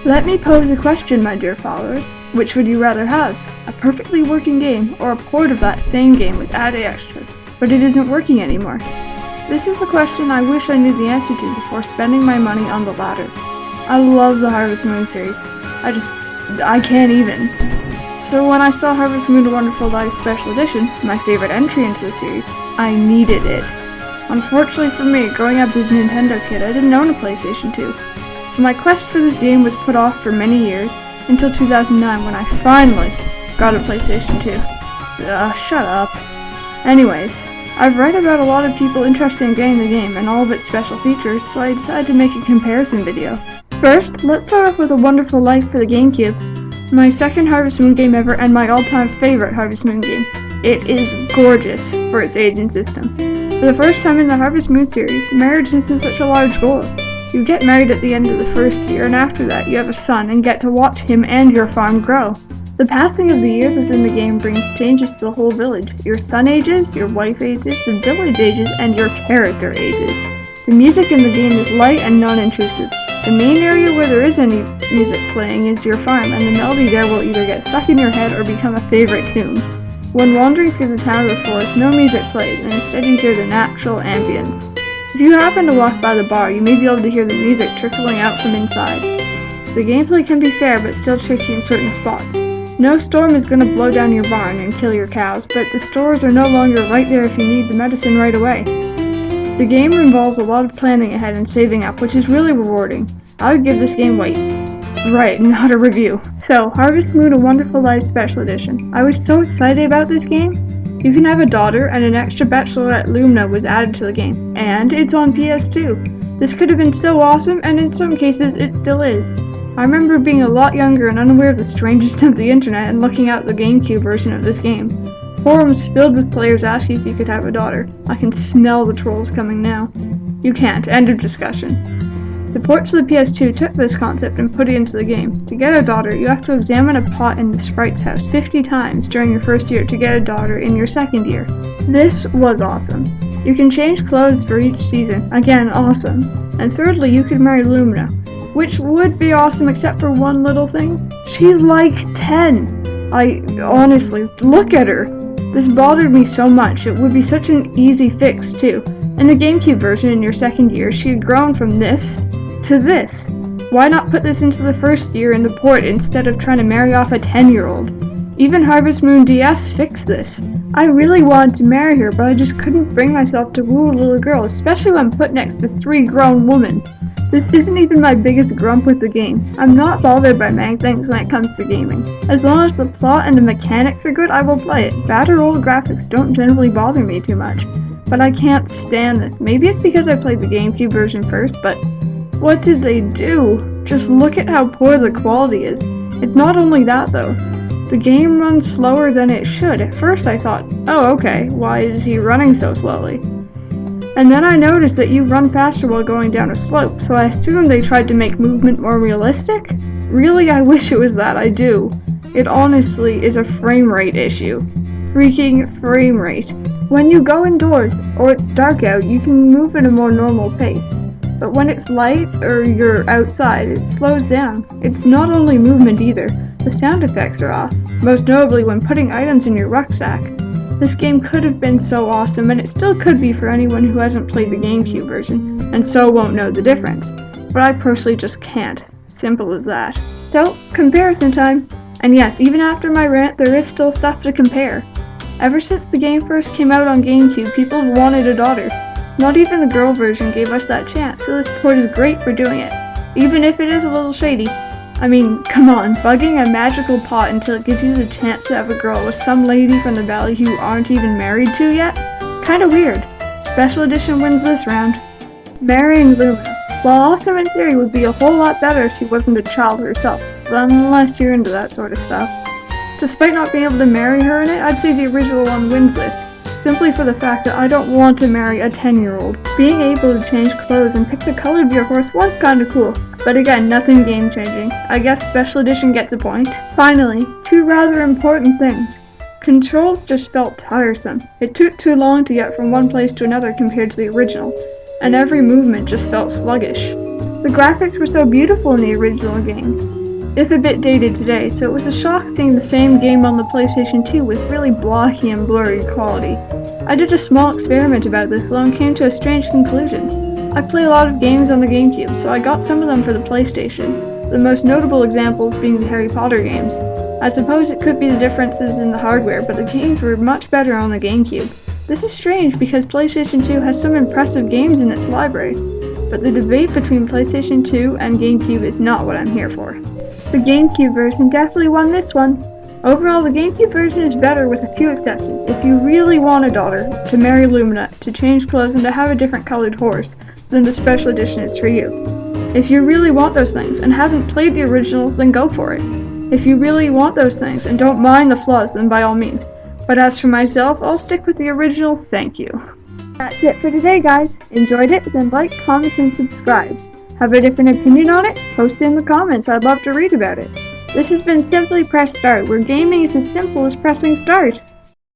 Let me pose a question, my dear followers. Which would you rather have? A perfectly working game, or a port of that same game with added extras, but it isn't working anymore? This is the question I wish I knew the answer to before spending my money on the latter. I love the Harvest Moon series. I can't even. So when I saw Harvest Moon: A Wonderful Life Special Edition, my favorite entry into the series, I needed it. Unfortunately for me, growing up as a Nintendo kid, I didn't own a PlayStation 2. So my quest for this game was put off for many years, until 2009 when I finally got a PlayStation 2. Shut up. Anyways, I've read about a lot of people interested in getting the game and all of its special features, so I decided to make a comparison video. First, let's start off with A Wonderful Life for the Gamecube. My second Harvest Moon game ever and my all-time favorite Harvest Moon game. It is gorgeous for its age and system. For the first time in the Harvest Moon series, marriage isn't such a large goal. You get married at the end of the first year, and after that you have a son and get to watch him and your farm grow. The passing of the years within the game brings changes to the whole village. Your son ages, your wife ages, the village ages, and your character ages. The music in the game is light and non-intrusive. The main area where there is any music playing is your farm, and the melody there will either get stuck in your head or become a favorite tune. When wandering through the town or the forest, no music plays, and instead you hear the natural ambience. If you happen to walk by the bar, you may be able to hear the music trickling out from inside. The gameplay can be fair, but still tricky in certain spots. No storm is going to blow down your barn and kill your cows, but the stores are no longer right there if you need the medicine right away. The game involves a lot of planning ahead and saving up, which is really rewarding. I would give this game weight. Right, not a review. So, Harvest Moon: A Wonderful Life Special Edition. I was so excited about this game. You can have a daughter, and an extra Bachelorette Lumina was added to the game. And it's on PS2. This could have been so awesome, and in some cases it still is. I remember being a lot younger and unaware of the strangest of the internet and looking out the Gamecube version of this game. Forums filled with players asking if you could have a daughter. I can smell the trolls coming now. You can't. End of discussion. The port to the PS2 took this concept and put it into the game. To get a daughter, you have to examine a pot in the sprite's house 50 times during your first year to get a daughter in your second year. This was awesome. You can change clothes for each season. Again, awesome. And thirdly, you could marry Lumina, which would be awesome except for one little thing. She's like 10. Honestly, look at her. This bothered me so much. It would be such an easy fix too. In the Gamecube version in your second year, she had grown from this to this. Why not put this into the first year in the port instead of trying to marry off a 10-year-old? Even Harvest Moon DS fixed this. I really wanted to marry her, but I just couldn't bring myself to woo a little girl, especially when put next to 3 grown women. This isn't even my biggest grump with the game. I'm not bothered by many things when it comes to gaming. As long as the plot and the mechanics are good, I will play it. Bad or old graphics don't generally bother me too much. But I can't stand this. Maybe it's because I played the Gamecube version first, but what did they do? Just look at how poor the quality is. It's not only that though. The game runs slower than it should. At first I thought, oh okay, why is he running so slowly? And then I noticed that you run faster while going down a slope, so I assumed they tried to make movement more realistic? Really, I wish it was that, I do. It honestly is a frame rate issue. Freaking frame rate. When you go indoors, or it's dark out, you can move at a more normal pace. But when it's light, or you're outside, it slows down. It's not only movement either, the sound effects are off, most notably when putting items in your rucksack. This game could have been so awesome, and it still could be for anyone who hasn't played the Gamecube version, and so won't know the difference. But I personally just can't. Simple as that. So, comparison time. And yes, even after my rant, there is still stuff to compare. Ever since the game first came out on Gamecube, people have wanted a daughter. Not even the girl version gave us that chance, so this port is great for doing it, even if it is a little shady. I mean, come on, bugging a magical pot until it gives you the chance to have a girl with some lady from the valley who aren't even married to yet? Kinda weird. Special Edition wins this round. Marrying Lumina. While awesome in theory, would be a whole lot better if she wasn't a child herself, unless you're into that sort of stuff. Despite not being able to marry her in it, I'd say the original one wins this, simply for the fact that I don't want to marry a 10-year-old. Being able to change clothes and pick the color of your horse was kinda cool, but again, nothing game-changing. I guess Special Edition gets a point. Finally, 2 rather important things. Controls just felt tiresome. It took too long to get from one place to another compared to the original, and every movement just felt sluggish. The graphics were so beautiful in the original game, if a bit dated today, so it was a shock seeing the same game on the PlayStation 2 with really blocky and blurry quality. I did a small experiment about this though and came to a strange conclusion. I play a lot of games on the Gamecube, so I got some of them for the PlayStation, the most notable examples being the Harry Potter games. I suppose it could be the differences in the hardware, but the games were much better on the Gamecube. This is strange because PlayStation 2 has some impressive games in its library, but the debate between PlayStation 2 and Gamecube is not what I'm here for. The Gamecube version definitely won this one. Overall, the Gamecube version is better with a few exceptions. If you really want a daughter to marry Lumina, to change clothes, and to have a different colored horse, then the special edition is for you. If you really want those things and haven't played the original, then go for it. If you really want those things and don't mind the flaws, then by all means. But as for myself, I'll stick with the original, thank you. That's it for today, guys. Enjoyed it? Then like, comment, and subscribe. Have a different opinion on it? Post it in the comments, I'd love to read about it. This has been Simply Press Start, where gaming is as simple as pressing start.